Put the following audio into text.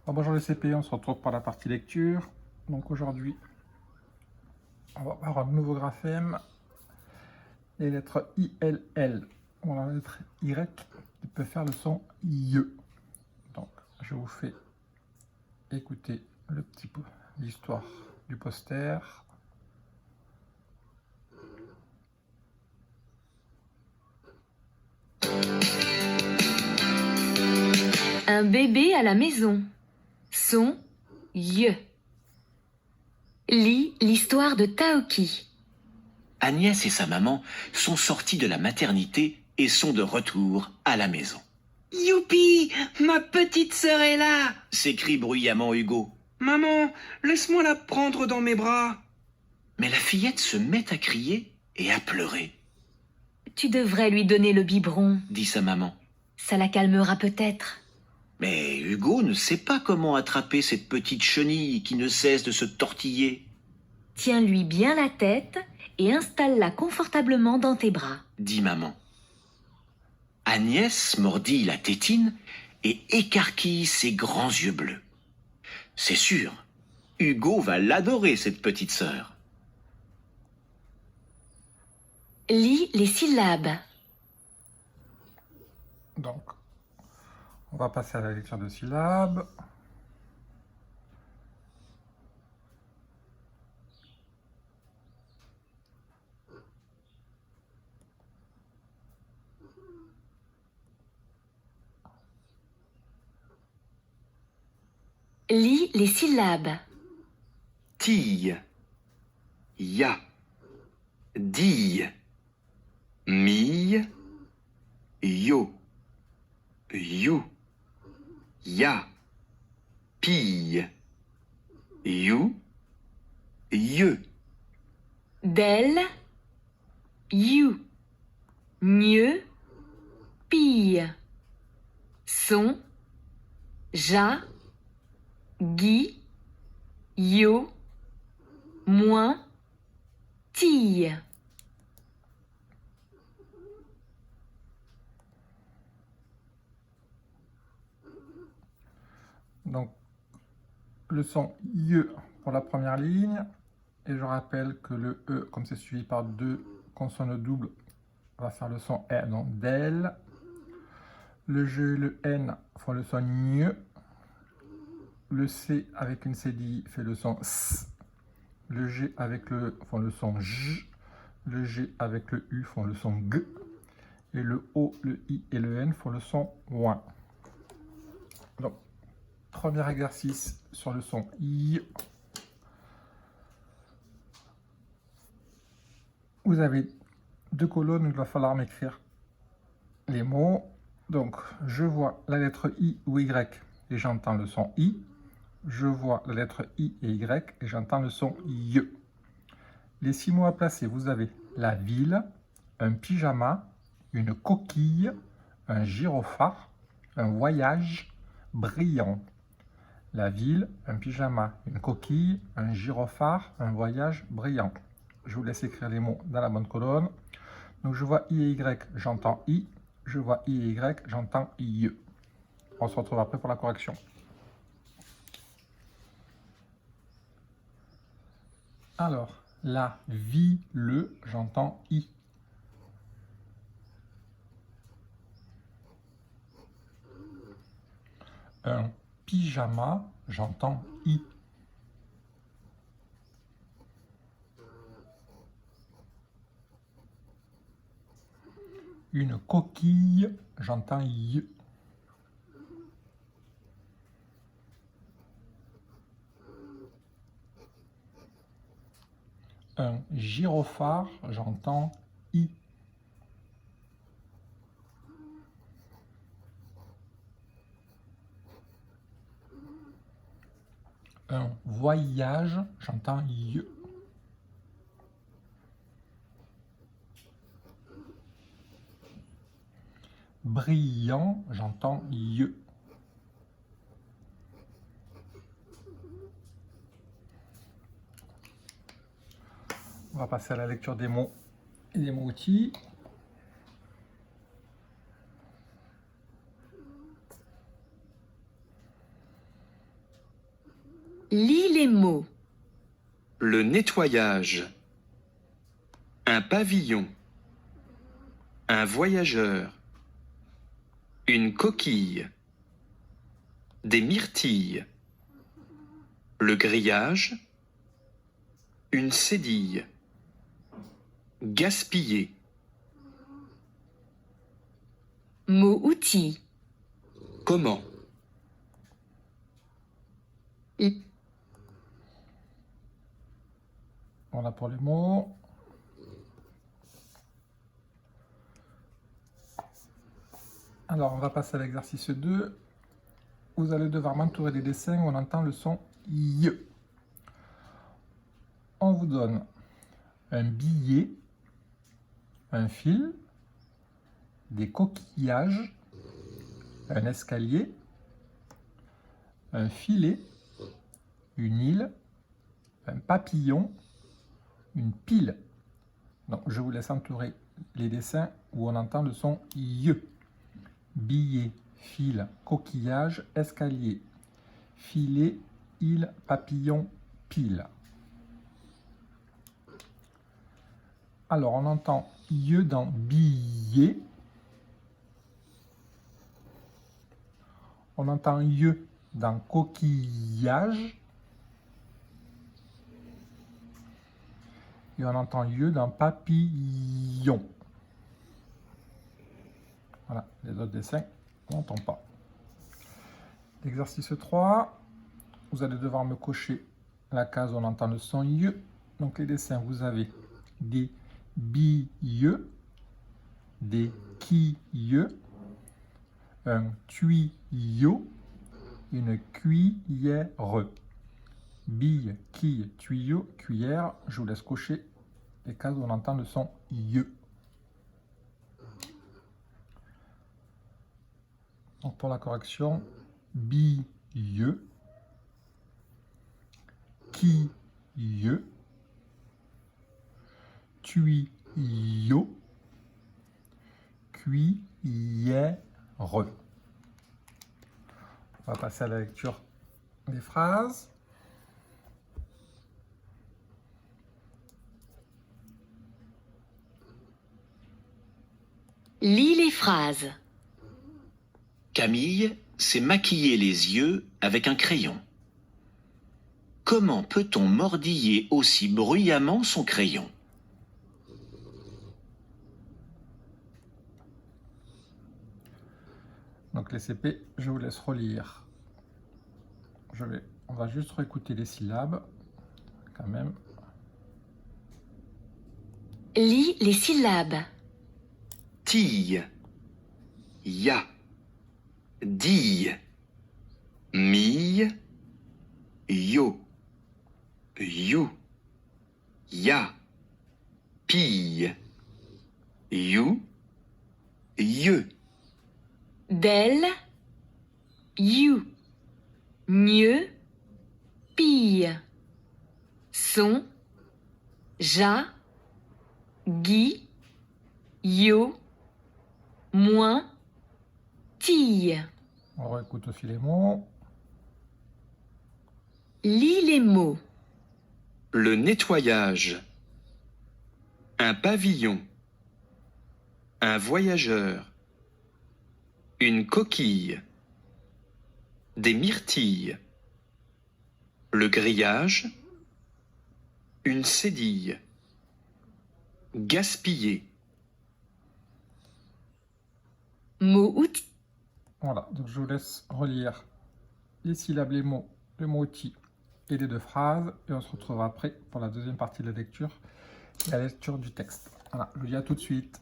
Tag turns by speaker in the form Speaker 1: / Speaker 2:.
Speaker 1: Bonjour les CP, on se retrouve pour la partie lecture. Donc aujourd'hui, on va voir un nouveau graphème. Les lettres ILL. On a la lettre Y qui peut faire le son IE. Donc je vous fais écouter l'histoire du poster.
Speaker 2: Un bébé à la maison. Son Ye. Lis l'histoire de Taoki.
Speaker 3: Agnès et sa maman sont sortis de la maternité et sont de retour à la maison.
Speaker 4: Youpi, ma petite sœur est là.
Speaker 3: S'écrie bruyamment Hugo.
Speaker 4: Maman, laisse-moi la prendre dans mes bras.
Speaker 3: Mais la fillette se met à crier et à pleurer,
Speaker 2: Tu devrais lui donner le biberon.
Speaker 3: dit sa maman.
Speaker 2: Ça la calmera peut-être.
Speaker 3: Mais Hugo ne sait pas comment attraper cette petite chenille qui ne cesse de se tortiller,
Speaker 2: Tiens-lui bien la tête et installe-la confortablement dans tes bras.
Speaker 3: dit maman. Agnès mordit la tétine et écarquille ses grands yeux bleus. C'est sûr, Hugo va l'adorer, cette petite sœur.
Speaker 2: Lis les syllabes.
Speaker 1: Donc, on va passer à la lecture de syllabes.
Speaker 2: Lis les syllabes.
Speaker 3: Tille, ya, dille, mille, yo, you, ya, pille, you, yeux,
Speaker 2: Del, you, mieux, pille. Son, ja, gui, yo, moins, tille.
Speaker 1: Donc, le son IE pour la première ligne. Et je rappelle que le E, comme c'est suivi par deux consonnes doubles, va faire le son R, donc del. Le G et le N font le son gne. Le C avec une cédille fait le son S. Le G avec le E font le son J. Le G avec le U font le son G. Et le O, le I et le N font le son ouin. Donc, premier exercice sur le son I. Vous avez deux colonnes où il va falloir m'écrire les mots. Donc, je vois la lettre I ou Y et j'entends le son I. Je vois la lettre I et Y et j'entends le son I. Les 6 mots à placer, vous avez la ville, un pyjama, une coquille, un gyrophare, un voyage brillant. La ville, un pyjama, une coquille, un gyrophare, un voyage brillant. Je vous laisse écrire les mots dans la bonne colonne. Donc je vois I et Y, j'entends I. Je vois I et Y, j'entends I. On se retrouve après pour la correction. Alors, la ville, j'entends I. Un pyjama, j'entends I. Une coquille, j'entends I. Un gyrophare, j'entends I. Un voyage, j'entends I. Brillant, j'entends I. On va passer à la lecture des mots et des mots outils.
Speaker 2: Lis les mots.
Speaker 3: Le nettoyage. Un pavillon. Un voyageur. Une coquille. Des myrtilles. Le grillage. Une cédille. Gaspiller.
Speaker 2: Mot outil.
Speaker 3: Comment?
Speaker 1: Voilà pour les mots. Alors, on va passer à l'exercice 2. Vous allez devoir m'entourer des dessins où on entend le son Y. On vous donne un billet, un fil, des coquillages, un escalier, un filet, une île, un papillon, une pile. Donc, je vous laisse entourer les dessins où on entend le son Y. Billet, fil, coquillage, escalier, filet, île, papillon, pile. Alors, on entend Y dans billet. On entend Y dans coquillage. Et on entend Y dans papillon. Voilà, les autres dessins, on n'entend pas. L'exercice 3, vous allez devoir me cocher la case où on entend le son Y. Donc les dessins, vous avez des billes, des quilles, un tuyau, une cuillère. Bille, quille, tuyau, cuillère. Je vous laisse cocher les cases où on entend le son Y. Donc pour la correction, bille, quille, tuyau, cuillère. On va passer à la lecture des phrases.
Speaker 2: Lis les phrases.
Speaker 3: Camille s'est maquillé les yeux avec un crayon. Comment peut-on mordiller aussi bruyamment son crayon?
Speaker 1: Donc les CP, je vous laisse relire. On va juste réécouter les syllabes, quand même.
Speaker 2: Lis les syllabes.
Speaker 3: Tille, ya, dille, mille, yo, you, ya, pille, you, yeux.
Speaker 2: Del, you, mieux, pille. Son, ja, gui, yo, moins, tille.
Speaker 1: On réécoute aussi les mots.
Speaker 2: Lis les mots.
Speaker 3: Le nettoyage. Un pavillon. Un voyageur. Une coquille. Des myrtilles. Le grillage. Une cédille. Gaspiller.
Speaker 2: Mot outil.
Speaker 1: Voilà, donc je vous laisse relire les syllabes, les mots outils et les deux phrases. Et on se retrouvera après pour la deuxième partie de la lecture et la lecture du texte. Voilà, je vous dis à tout de suite.